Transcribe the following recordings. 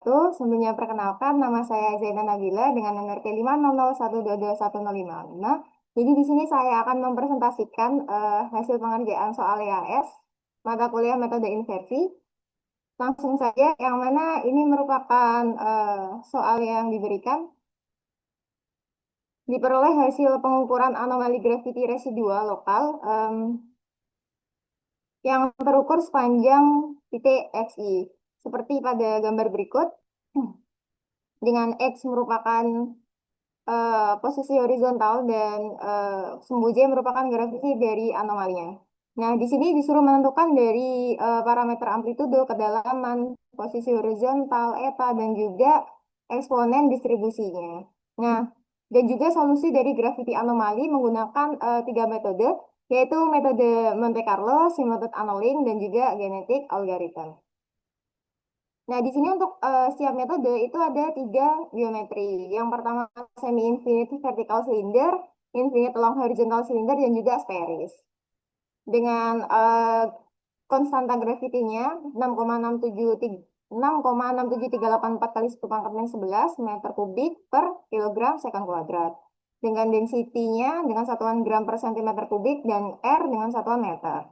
wabarakatuh. Sebelumnya perkenalkan, nama saya Zaina Nabila dengan nomor P500122105. Jadi di sini saya akan mempresentasikan hasil pengerjaan soal EAS, mata kuliah metode inversi. Langsung saja, yang mana ini merupakan soal yang diberikan, diperoleh hasil pengukuran anomali graviti residual lokal yang terukur sepanjang titik XI. Seperti pada gambar berikut, dengan X merupakan posisi horizontal dan sumbu J merupakan graviti dari anomalinya. Nah, di sini disuruh menentukan dari parameter amplitudo, kedalaman, posisi horizontal, eta, dan juga eksponen distribusinya. Nah, dan juga solusi dari graviti anomali menggunakan tiga metode, yaitu metode Monte Carlo, simultaneous annealing, dan juga genetic algorithm. Nah, di sini untuk setiap metode itu ada tiga geometri. Yang pertama semi-infinite vertical cylinder, infinite long horizontal cylinder, dan juga spheris. Dengan konstanta gravitinya 6,67384 kali 10⁻11 meter kubik per kilogram sekon kuadrat. Dengan densitinya dengan satuan gram per sentimeter kubik dan R dengan satuan meter.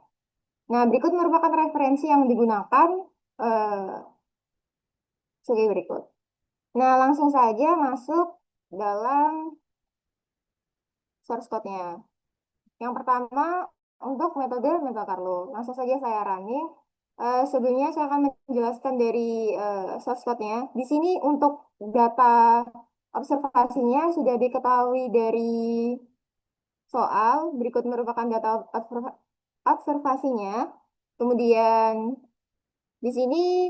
Nah, berikut merupakan referensi yang digunakan sebagai berikut. Nah, langsung saja masuk dalam source code-nya. Yang pertama, untuk metode Monte Carlo. Langsung saja saya running. Sebelumnya saya akan menjelaskan dari source code-nya. Di sini untuk data observasinya sudah diketahui dari soal. Berikut merupakan data observasinya. Kemudian di sini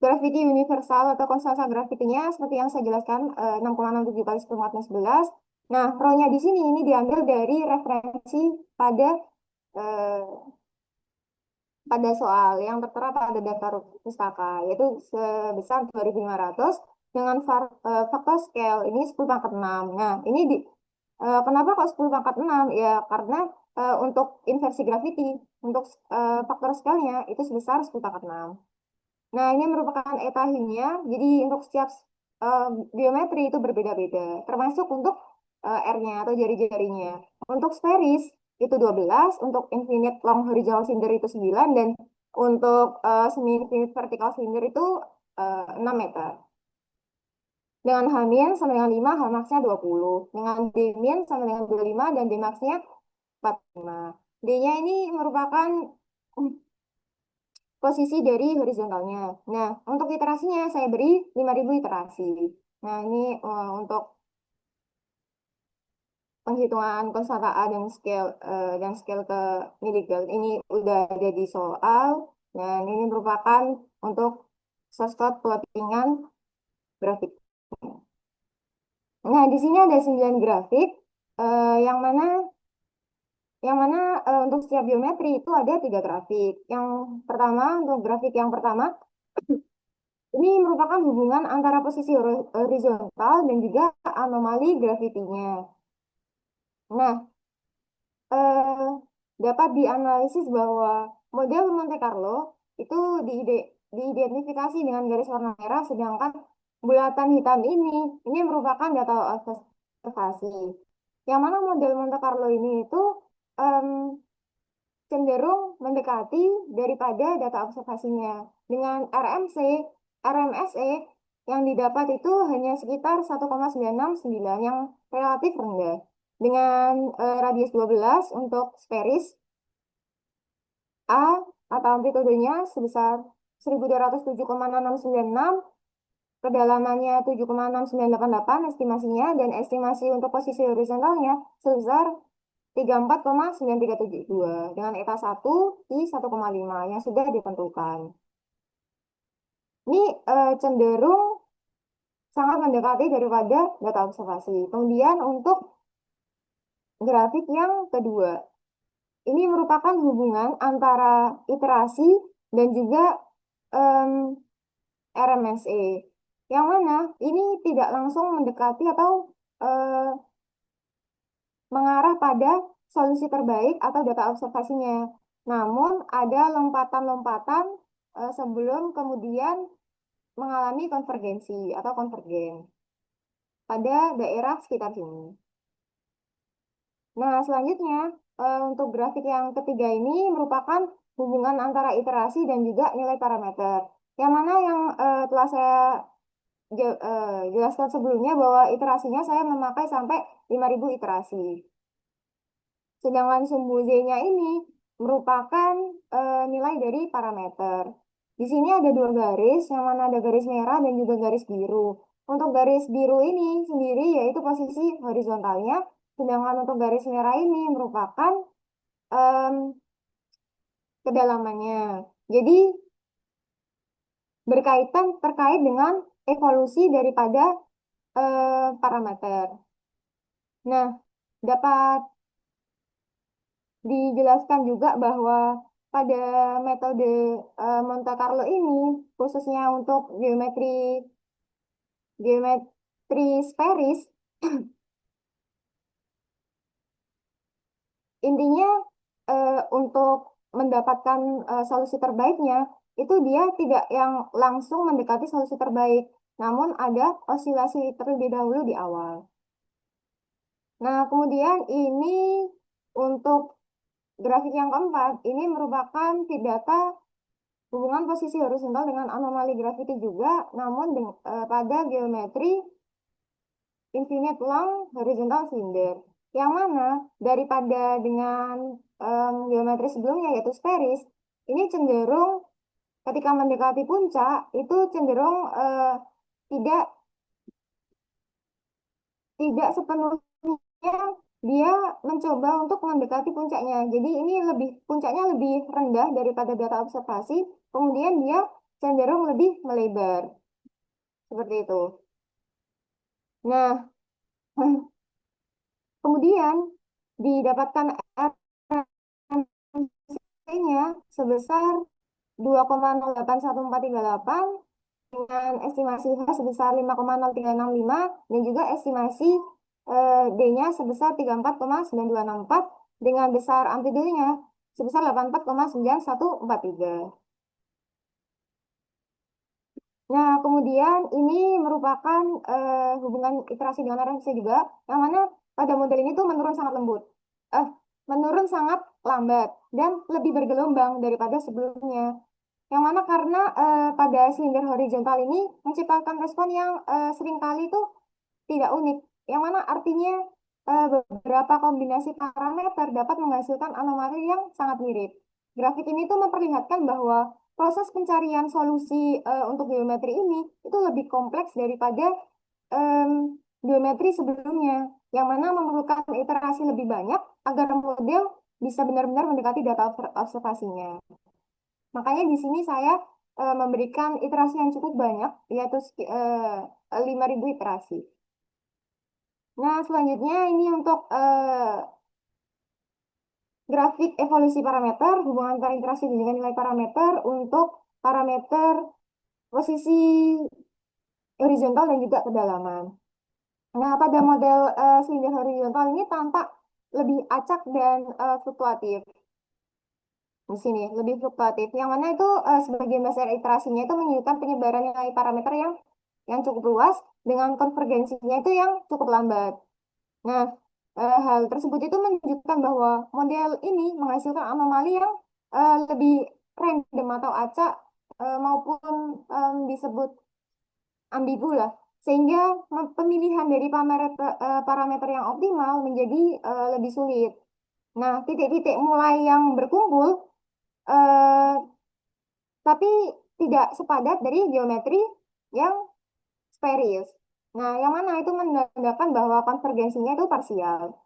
gravity universal atau konstanta gravitinya seperti yang saya jelaskan 6,67 kali 10⁻11. Nah, rho-nya di sini ini diambil dari referensi pada eh, pada soal yang tertera pada daftar pustaka, yaitu sebesar 2.500 dengan faktor scale ini 10⁻6. Nah, ini kenapa kok 10⁻6? Ya, karena untuk inversi gravity, untuk faktor scale-nya itu sebesar 10⁻6. Nah, ini merupakan etahinya, jadi untuk setiap eh, geometri itu berbeda-beda, termasuk untuk R-nya atau jari-jarinya. Untuk spheris itu 12, untuk infinite long horizontal cylinder itu 9, dan untuk semi-infinite vertical cylinder itu 6 meter. Dengan H-min sama dengan 5, H-max-nya 20. Dengan D-min sama dengan 25, dan D-max-nya 45. D-nya ini merupakan posisi dari horizontalnya. Nah, untuk iterasinya saya beri 5.000 iterasi. Nah, ini untuk penghitungan konstanta A dan scale ke miligal ini udah ada di soal. Dan ini merupakan untuk source code plottingan grafik. Nah, di sini ada 9 grafik yang mana untuk setiap geometri itu ada 3 grafik. Yang pertama, untuk grafik yang pertama ini merupakan hubungan antara posisi horizontal dan juga anomali gravitinya. Nah, eh, dapat dianalisis bahwa model Monte Carlo itu diidentifikasi dengan garis warna merah, sedangkan bulatan hitam ini merupakan data observasi. Yang mana model Monte Carlo ini itu em, cenderung mendekati daripada data observasinya. Dengan RMSE yang didapat itu hanya sekitar 1,969 yang relatif rendah. Dengan radius 12 untuk spheris A atau amplitudenya sebesar 1207,6696, kedalamannya 7,6988 estimasinya, dan estimasi untuk posisi horizontalnya sebesar 34,9372 dengan eta 1 I 1,5 yang sudah ditentukan. Ini cenderung sangat mendekati daripada data observasi. Kemudian untuk grafik yang kedua, ini merupakan hubungan antara iterasi dan juga RMSE. Yang mana ini tidak langsung mendekati atau eh, mengarah pada solusi terbaik atau data observasinya. Namun ada lompatan-lompatan sebelum kemudian mengalami konvergensi atau konvergen pada daerah sekitar sini. Nah, selanjutnya untuk grafik yang ketiga ini merupakan hubungan antara iterasi dan juga nilai parameter. Yang mana yang telah saya jelaskan sebelumnya bahwa iterasinya saya memakai sampai 5.000 iterasi. Sedangkan sumbu Z-nya ini merupakan nilai dari parameter. Di sini ada dua garis, yang mana ada garis merah dan juga garis biru. Untuk garis biru ini sendiri yaitu posisi horizontalnya, sedangkan untuk garis merah ini merupakan em, kedalamannya. Jadi berkaitan terkait dengan evolusi daripada parameter. Nah, dapat dijelaskan juga bahwa pada metode Monte Carlo ini, khususnya untuk geometri sferis, intinya untuk mendapatkan solusi terbaiknya, itu dia tidak yang langsung mendekati solusi terbaik, namun ada osilasi terlebih dahulu di awal. Nah, kemudian ini untuk grafik yang keempat, ini merupakan feed data hubungan posisi horizontal dengan anomali graviti juga, namun pada geometri infinite long horizontal cylinder. Yang mana daripada dengan geometri sebelumnya yaitu sferis, ini cenderung ketika mendekati puncak itu cenderung tidak tidak sepenuhnya dia mencoba untuk mendekati puncaknya. Jadi ini puncaknya lebih rendah daripada data observasi, kemudian dia cenderung lebih melebar. Seperti itu. Nah, kemudian didapatkan RMC-nya sebesar 2,081438 dengan estimasi H sebesar 5,0365 dan juga estimasi D-nya sebesar 34,9264 dengan besar amplitudonya sebesar 84,9143. Nah, kemudian ini merupakan hubungan iterasi dengan RMC juga, yang mana pada model ini tuh menurun sangat lembut. Eh, menurun sangat lambat dan lebih bergelombang daripada sebelumnya. Yang mana karena pada silinder horizontal ini menciptakan respon yang seringkali itu tidak unik. Yang mana artinya beberapa kombinasi parameter dapat menghasilkan anomali yang sangat mirip. Grafik ini tuh memperlihatkan bahwa proses pencarian solusi untuk geometri ini itu lebih kompleks daripada em, geometri sebelumnya, yang mana memerlukan iterasi lebih banyak agar model bisa benar-benar mendekati data observasinya. Makanya di sini saya memberikan iterasi yang cukup banyak, yaitu 5.000 iterasi. Nah, selanjutnya ini untuk grafik evolusi parameter, hubungan antara interaksi dengan nilai parameter untuk parameter posisi horizontal dan juga kedalaman. Nah, pada model silinder horizontal ini tampak lebih acak dan fluktuatif. Di sini lebih fluktuatif. Yang mana itu sebagian besar iterasinya itu menunjukkan penyebaran nilai parameter yang cukup luas dengan konvergensinya itu yang cukup lambat. Nah, hal tersebut itu menunjukkan bahwa model ini menghasilkan anomali yang lebih random atau acak maupun disebut ambigu lah. Sehingga pemilihan dari parameter yang optimal menjadi lebih sulit. Nah, titik-titik mulai yang berkumpul eh, tapi tidak sepadat dari geometri yang spherical. Nah, yang mana itu menandakan bahwa konvergensinya itu parsial.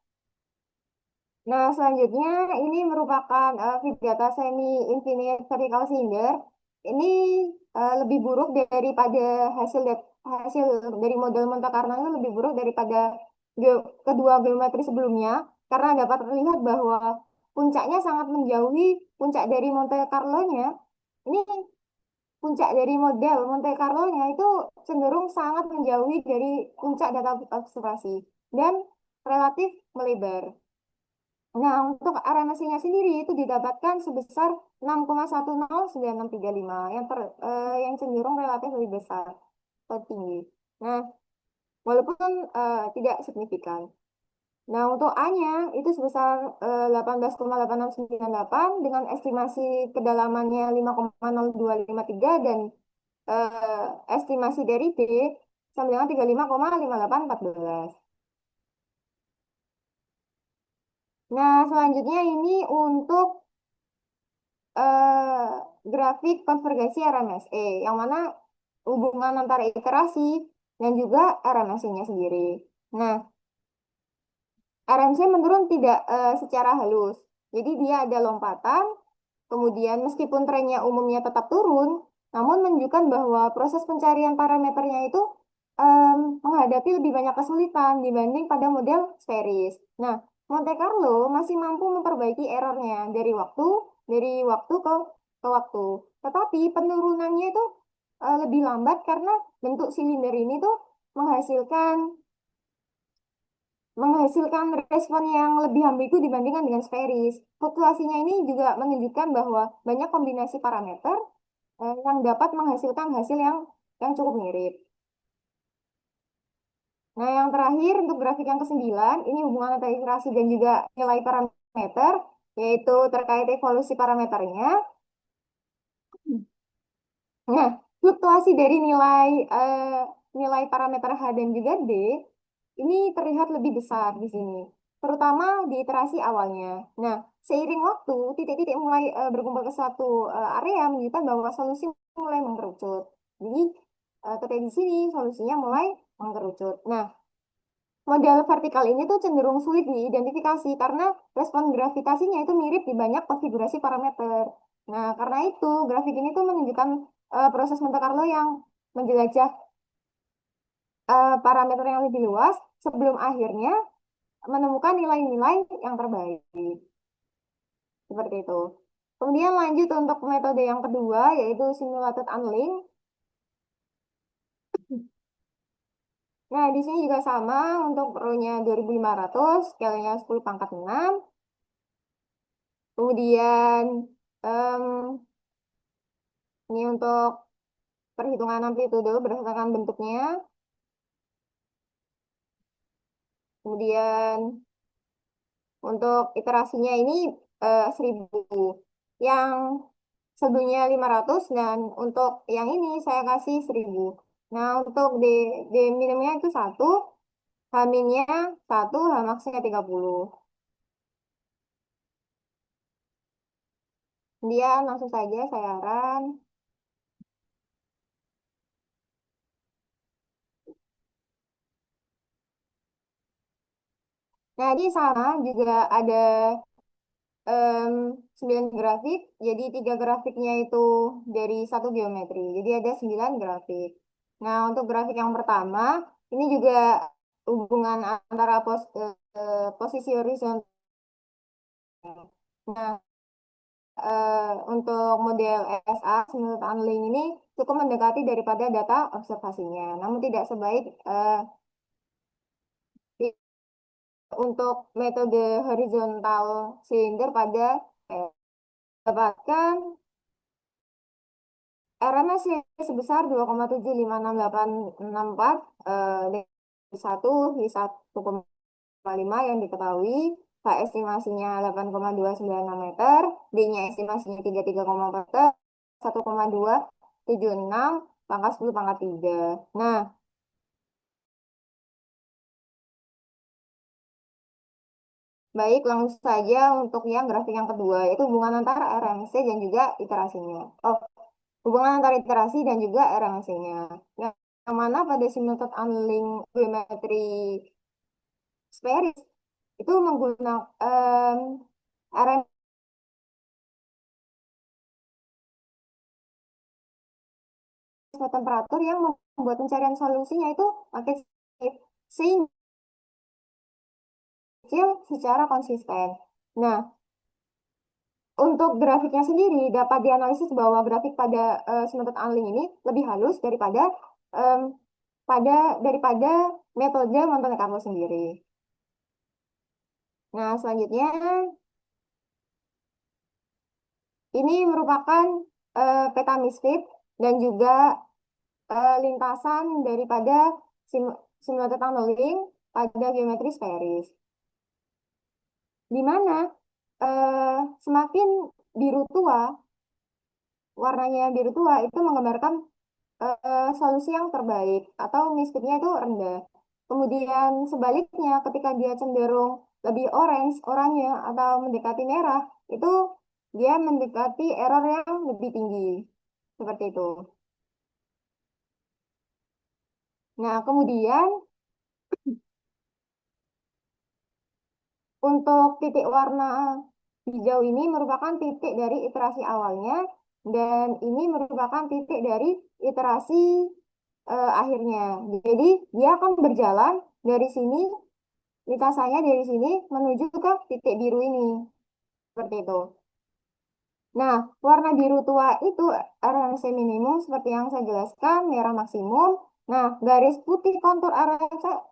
Nah, selanjutnya ini merupakan feed data semi-infinite vertical cylinder. Ini lebih buruk daripada hasil dari model Monte Carlo itu lebih buruk daripada kedua geometri sebelumnya karena dapat terlihat bahwa puncaknya sangat menjauhi puncak dari Monte Carlo-nya. Ini puncak dari model Monte Carlo-nya itu cenderung sangat menjauhi dari puncak data observasi dan relatif melebar. Nah, untuk RMSI-nya sendiri itu didapatkan sebesar 6,109635 yang cenderung relatif lebih besar atau tinggi. Nah, walaupun tidak signifikan. Nah, untuk A-nya itu sebesar 18,8698 dengan estimasi kedalamannya 5,0253 dan estimasi dari B sama dengan 35,5814. Nah, selanjutnya ini untuk eh, grafik konvergensi RMSE, yang mana hubungan antara iterasi dan juga RMSE-nya sendiri. Nah, RMC menurun tidak secara halus. Jadi dia ada lompatan, kemudian meskipun trennya umumnya tetap turun, namun menunjukkan bahwa proses pencarian parameternya itu menghadapi lebih banyak kesulitan dibanding pada model sferis. Nah, Monte Carlo masih mampu memperbaiki errornya dari waktu ke waktu. Tetapi penurunannya itu lebih lambat karena bentuk silinder ini tuh menghasilkan menghasilkan respon yang lebih ambigu dibandingkan dengan sferis. Fluktuasinya ini juga menunjukkan bahwa banyak kombinasi parameter yang dapat menghasilkan hasil yang cukup mirip. Nah, yang terakhir untuk grafik yang ke-9, ini hubungan antara iterasi dan juga nilai parameter, yaitu terkait evolusi parameternya. Nah, fluktuasi dari nilai parameter H dan juga D ini terlihat lebih besar di sini, terutama di iterasi awalnya. Nah, seiring waktu, titik-titik mulai berkumpul ke suatu area menunjukkan bahwa solusi mulai mengerucut. Jadi, ketika di sini solusinya mulai mengerucut. Nah, model vertikal ini tuh cenderung sulit diidentifikasi karena respon gravitasinya itu mirip di banyak konfigurasi parameter. Nah, karena itu grafik ini tuh menunjukkan proses Monte Carlo yang menjelajah parameter yang lebih luas sebelum akhirnya menemukan nilai-nilai yang terbaik. Seperti itu. Kemudian lanjut untuk metode yang kedua yaitu simulated annealing. Nah, di sini juga sama untuk rho-nya 2500, scale-nya 10 pangkat 6. Kemudian em, ini untuk perhitungan amplitude berdasarkan bentuknya. Kemudian untuk iterasinya ini 1000. Yang sebelumnya 500 dan untuk yang ini saya kasih 1000. Nah, untuk D minimnya itu 1, H minnya 1, H maxnya 30. Kemudian langsung saja saya run. Nah, di sana juga ada em, 9 grafik, jadi 3 grafiknya itu dari satu geometri. Jadi ada 9 grafik. Nah, untuk grafik yang pertama, ini juga hubungan antara posisi horizontal. Nah, untuk model SA, Smooth Unlink ini cukup mendekati daripada data observasinya, namun tidak sebaik untuk metode horizontal silinder pada dapatkan RMS sebesar 2,756864 di 1 di 1,5 yang diketahui. H estimasinya 8,296 meter, D-nya estimasinya 33,4 meter, 1,276 pangkat 10 pangkat 3. Nah, baik langsung saja untuk yang grafik yang kedua, yaitu hubungan antara RMC dan juga iterasinya. Oh, hubungan antara iterasi dan juga RMC-nya. Yang mana pada simulated annealing geometri spherics itu menggunakan RMC temperatur yang membuat pencarian solusinya itu makin sehingga kecil secara konsisten. Nah, untuk grafiknya sendiri dapat dianalisis bahwa grafik pada simulated annealing ini lebih halus em, daripada metode Monte Carlo sendiri. Nah, selanjutnya ini merupakan peta misfit dan juga lintasan daripada simulated tunneling pada geometri sferis. Di mana semakin biru tua, warnanya biru tua itu menggambarkan solusi yang terbaik atau misfitnya itu rendah. Kemudian sebaliknya ketika dia cenderung lebih orange, oranye atau mendekati merah, itu dia mendekati error yang lebih tinggi. Seperti itu. Nah, kemudian untuk titik warna hijau ini merupakan titik dari iterasi awalnya dan ini merupakan titik dari iterasi akhirnya. Jadi dia akan berjalan dari sini, lintasannya dari sini menuju ke titik biru ini. Seperti itu. Nah, warna biru tua itu RMC minimum seperti yang saya jelaskan, merah maksimum. Nah, garis putih kontur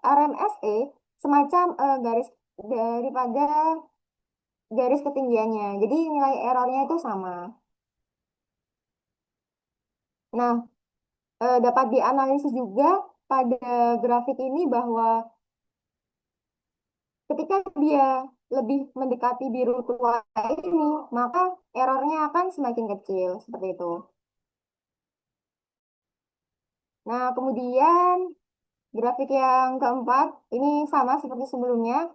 RMSE semacam garis daripada garis ketinggiannya. Jadi nilai errornya itu sama. Nah, dapat dianalisis juga pada grafik ini bahwa ketika dia lebih mendekati biru tua ini, maka errornya akan semakin kecil. Seperti itu. Nah, kemudian grafik yang keempat, ini sama seperti sebelumnya,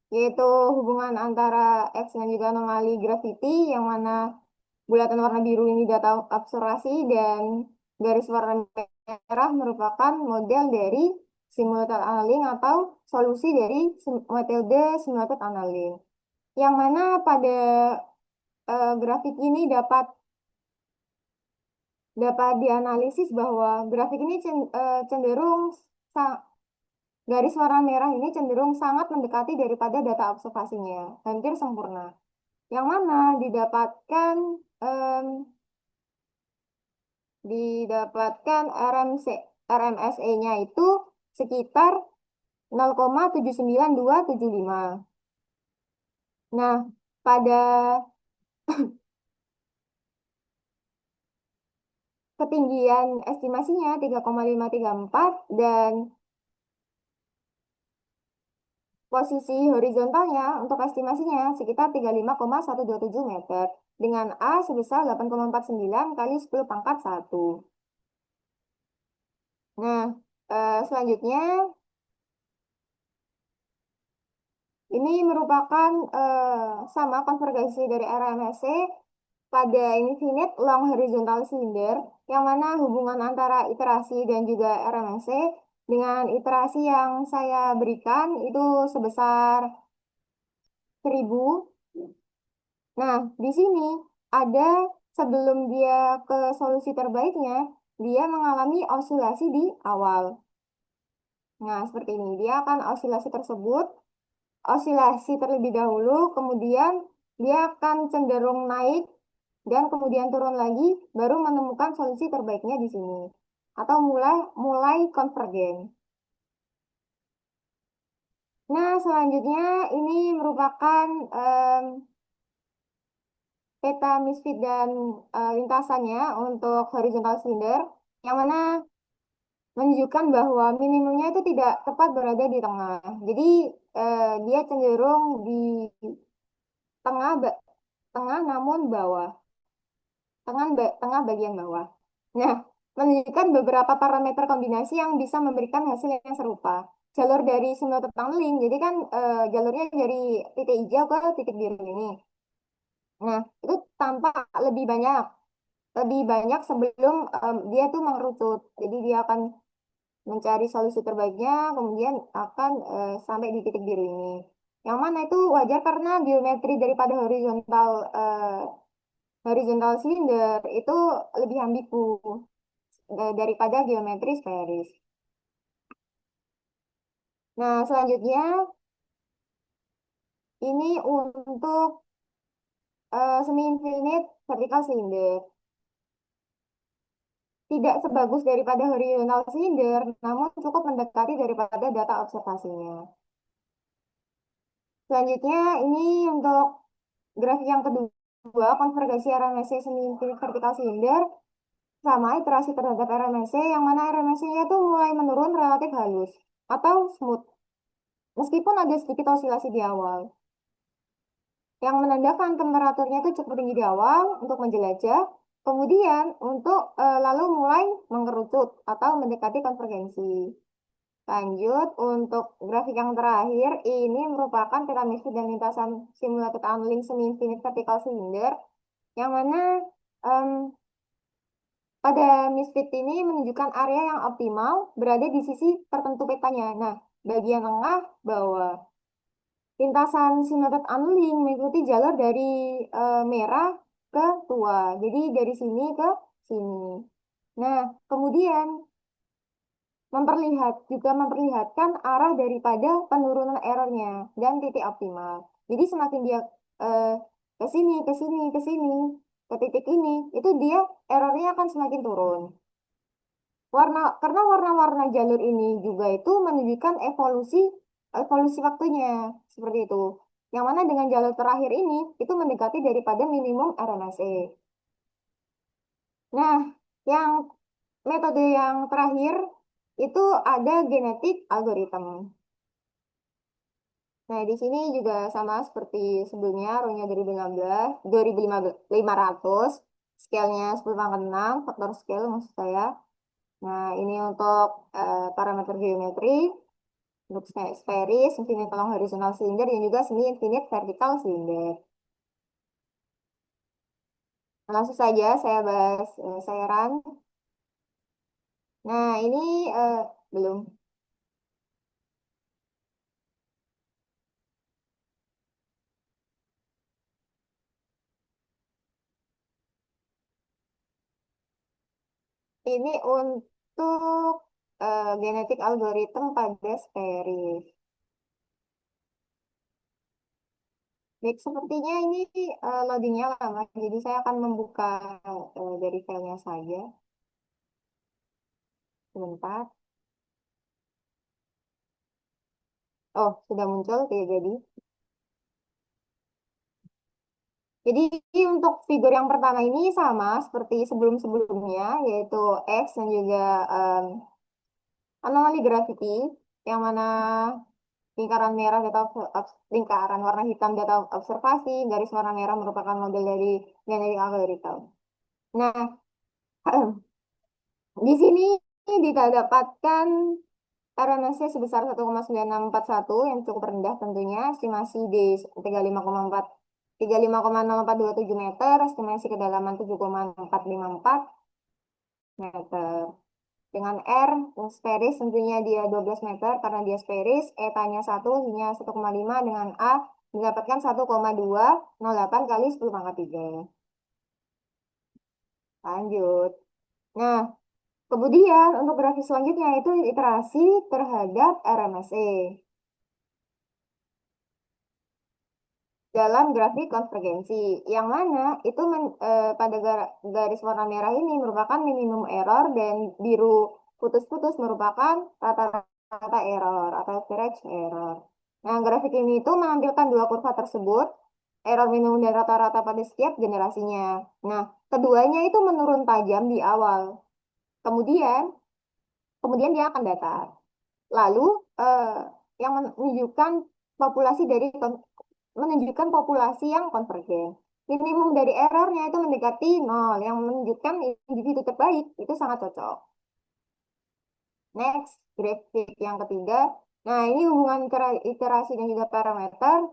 yaitu hubungan antara X dan juga anomali gravity, yang mana bulatan warna biru ini data observasi dan garis warna merah merupakan model dari simulated annealing atau solusi dari metode simulated annealing. Yang mana pada grafik ini dapat dapat dianalisis bahwa grafik ini cenderung garis warna merah ini cenderung sangat mendekati daripada data observasinya, hampir sempurna. Yang mana didapatkan RMSE-nya itu sekitar 0,79275. Nah, pada ketinggian estimasinya 3,534 dan posisi horizontalnya untuk estimasinya sekitar 35,127 meter dengan A sebesar 8,49 kali 10 pangkat 1. Nah, selanjutnya ini merupakan sama konvergensi dari RMSC pada infinite long horizontal cylinder yang mana hubungan antara iterasi dan juga RMSC dengan iterasi yang saya berikan itu sebesar 1000. Nah, di sini ada sebelum dia ke solusi terbaiknya, dia mengalami osilasi di awal. Nah, seperti ini. Dia akan osilasi tersebut, osilasi terlebih dahulu, kemudian dia akan cenderung naik dan kemudian turun lagi, baru menemukan solusi terbaiknya di sini. Atau mulai mulai konvergen. Nah, selanjutnya ini merupakan peta misfit dan lintasannya untuk horizontal cylinder, yang mana menunjukkan bahwa minimumnya itu tidak tepat berada di tengah. Jadi dia cenderung di tengah tengah namun bawah, tengah bagian bawah. Nah, menunjukkan beberapa parameter kombinasi yang bisa memberikan hasil yang serupa. Jalur dari simulated tunneling, jadi kan jalurnya dari titik hijau ke titik biru ini. Nah, itu tampak lebih banyak sebelum dia tuh mengerucut. Jadi dia akan mencari solusi terbaiknya, kemudian akan sampai di titik biru ini. Yang mana itu wajar karena geometri daripada horizontal cylinder itu lebih ambigu daripada geometri sferis. Nah, selanjutnya ini untuk semi-infinite vertical cylinder. Tidak sebagus daripada horizontal cylinder, namun cukup mendekati daripada data observasinya. Selanjutnya ini untuk grafik yang kedua, konvergensi RMSE semi infinite vertikal silinder sama iterasi terhadap RMSE yang mana RMSE-nya tuh mulai menurun relatif halus atau smooth meskipun ada sedikit osilasi di awal yang menandakan temperaturnya itu cukup tinggi di awal untuk menjelajah, kemudian untuk lalu mulai mengerucut atau mendekati konvergensi. Lanjut, untuk grafik yang terakhir, ini merupakan piramida dan lintasan simulated annealing semi-infinite vertical cylinder, yang mana em, pada misfit ini menunjukkan area yang optimal berada di sisi tertentu petanya. Nah, bagian tengah bawah. Lintasan simulated annealing mengikuti jalur dari merah ke tua. Jadi dari sini ke sini. Nah, kemudian juga memperlihatkan arah daripada penurunan errornya dan titik optimal. Jadi semakin dia eh, ke sini, ke sini, ke sini, ke titik ini, itu dia errornya akan semakin turun. Karena warna-warna jalur ini juga itu menunjukkan evolusi evolusi waktunya seperti itu. Yang mana dengan jalur terakhir ini itu mendekati daripada minimum RMSE. Nah, yang metode yang terakhir itu ada genetik algorithm. Nah, di sini juga sama seperti sebelumnya, row-nya 2016, 2500, scale-nya 10 pangkat 6, faktor scale maksud saya. Nah, ini untuk parameter geometri, untuk sferis, infinite long horizontal cylinder, dan juga semi infinite vertical cylinder. Langsung saja saya bahas cairan. Nah, ini belum. Ini untuk genetik algorithm pada sferis. Baik, sepertinya ini loadingnya lama, jadi saya akan membuka dari filenya saja. Sebentar. Oh, sudah muncul, tidak jadi. Jadi untuk figur yang pertama ini sama seperti sebelum-sebelumnya, yaitu X dan juga em, anomali gravity, yang mana lingkaran warna hitam data observasi, garis warna merah merupakan model dari genetic algorithm. Nah, di sini didapatkan RMSnya sebesar 1,9641 yang cukup rendah tentunya, estimasi di 35,0427 meter, estimasi kedalaman 7,454 meter. Dengan R, yang sferis tentunya dia 12 meter karena dia sferis, etanya 1, nya 1,5 dengan A mendapatkan 1,208 kali 10 pangkat 3. Lanjut. Nah, kemudian untuk grafik selanjutnya itu iterasi terhadap RMSE. Dalam grafik konvergensi, yang mana itu pada garis warna merah ini merupakan minimum error dan biru putus-putus merupakan rata-rata error atau average error. Nah, grafik ini itu menampilkan dua kurva tersebut, error minimum dan rata-rata pada setiap generasinya. Nah, keduanya itu menurun tajam di awal. Kemudian, kemudian dia akan datar. Lalu, yang menunjukkan populasi dari menunjukkan populasi yang konvergen. Minimum dari errornya itu mendekati nol, yang menunjukkan individu terbaik itu sangat cocok. Next, grafik yang ketiga. Nah, ini hubungan iterasi dan juga parameter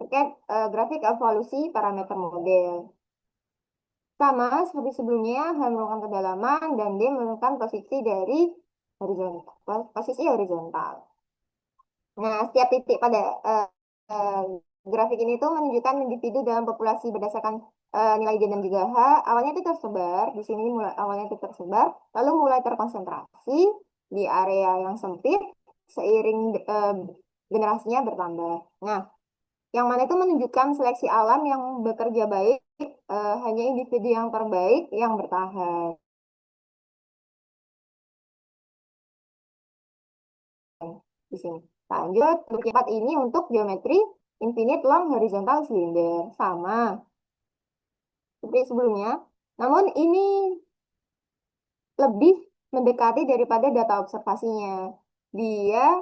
terkait grafik evolusi parameter model. Sama seperti sebelumnya, H merupakan kedalaman dan D merupakan posisi dari posisi horizontal. Nah, setiap titik pada eh, grafik ini tuh menunjukkan individu dalam populasi berdasarkan nilai D dan juga H. Awalnya itu tersebar, di sini mulai awalnya itu tersebar, lalu mulai terkonsentrasi di area yang sempit seiring generasinya bertambah. Nah, yang mana itu menunjukkan seleksi alam yang bekerja baik, hanya individu yang terbaik yang bertahan di sini. Lanjut, untuk yang keempat ini untuk geometri infinite long horizontal cylinder. Sama seperti sebelumnya. Namun ini lebih mendekati daripada data observasinya. Dia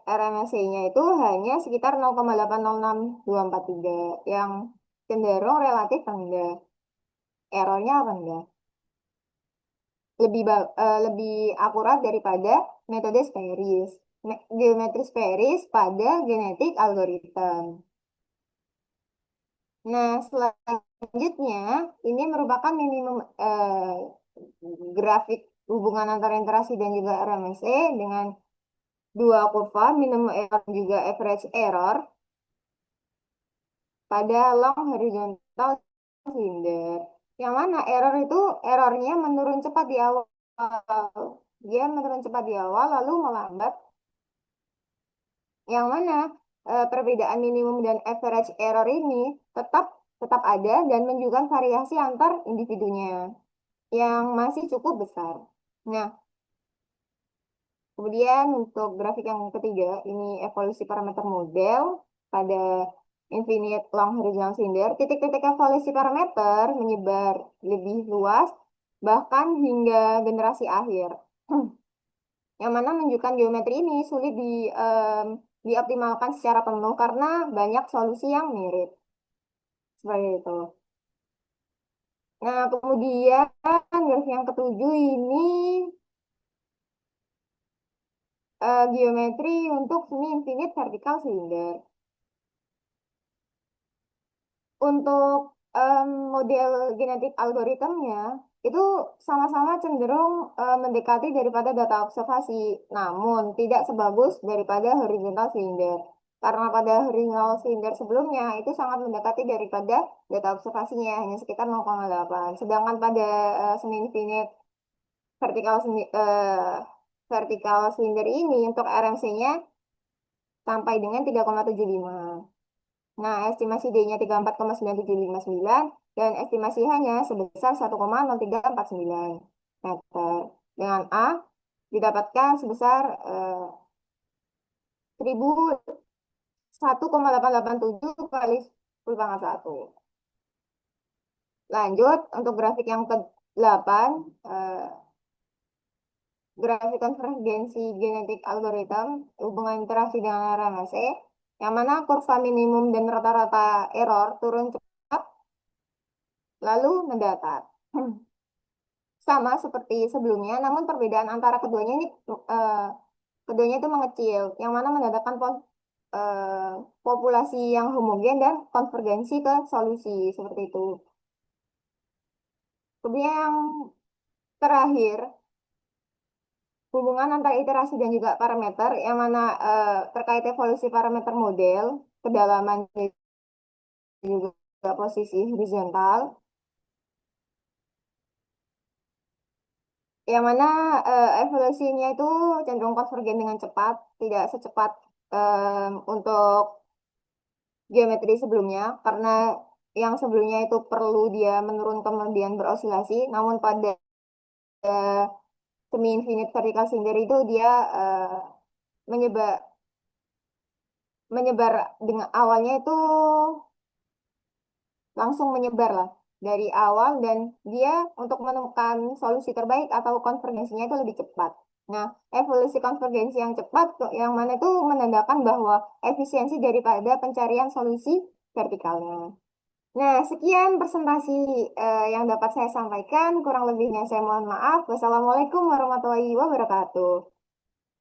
RMSE-nya itu hanya sekitar 0,806243 yang cenderung relatif rendah. Errornya rendah. Lebih akurat daripada metode Sperry. Geometri Sperry pada genetik algoritma. Nah, selanjutnya ini merupakan minimum grafik hubungan antara interaksi dan juga RMSE dengan dua kurva minimum error dan juga average error pada long horizontal cylinder. Yang mana error itu errornya menurun cepat di awal. Dia menurun cepat di awal lalu melambat. Yang mana perbedaan minimum dan average error ini tetap tetap ada dan menunjukkan variasi antar individunya yang masih cukup besar. Nah, kemudian untuk grafik yang ketiga, ini evolusi parameter model pada infinite long horizontal cylinder. Titik-titik evolusi parameter menyebar lebih luas, bahkan hingga generasi akhir. Yang mana menunjukkan geometri ini sulit dioptimalkan secara penuh karena banyak solusi yang mirip. Seperti itu. Nah, kemudian grafik yang ketujuh ini geometri untuk semi infinite vertical cylinder. Untuk model genetik algoritmnya itu sama-sama cenderung mendekati daripada data observasi, namun tidak sebagus daripada horizontal cylinder. Karena pada horizontal cylinder sebelumnya itu sangat mendekati daripada data observasinya hanya sekitar 0,8. Sedangkan pada semi infinite vertical vertical cylinder ini untuk RMC-nya sampai dengan 3,75. Nah, estimasi D-nya 34,9759 dan estimasi H-nya sebesar 1,0349 meter. Dengan A didapatkan sebesar 1,887 kali 10 pangkat 1. Lanjut, untuk grafik yang ke-8, grafik konvergensi genetik algoritma hubungan interaksi dengan RMSE, yang mana kurva minimum dan rata-rata error turun cepat lalu mendatar. Sama seperti sebelumnya, namun perbedaan antara keduanya ini keduanya itu mengecil, yang mana menandakan eh, populasi yang homogen dan konvergensi ke solusi seperti itu. Kemudian yang terakhir, hubungan antara iterasi dan juga parameter, yang mana terkait evolusi parameter model, kedalaman dan juga posisi horizontal, yang mana evolusinya itu cenderung konvergen dengan cepat, tidak secepat untuk geometri sebelumnya, karena yang sebelumnya itu perlu dia menurun kemudian berosilasi, namun pada semi infinite vertical cylinder itu dia menyebar menyebar dengan awalnya itu langsung menyebar lah dari awal dan dia untuk menemukan solusi terbaik atau konvergensinya itu lebih cepat. Nah, evolusi konvergensi yang cepat yang mana itu menandakan bahwa efisiensi daripada pencarian solusi vertikalnya. Nah, sekian presentasi yang dapat saya sampaikan. Kurang lebihnya saya mohon maaf. Wassalamualaikum warahmatullahi wabarakatuh.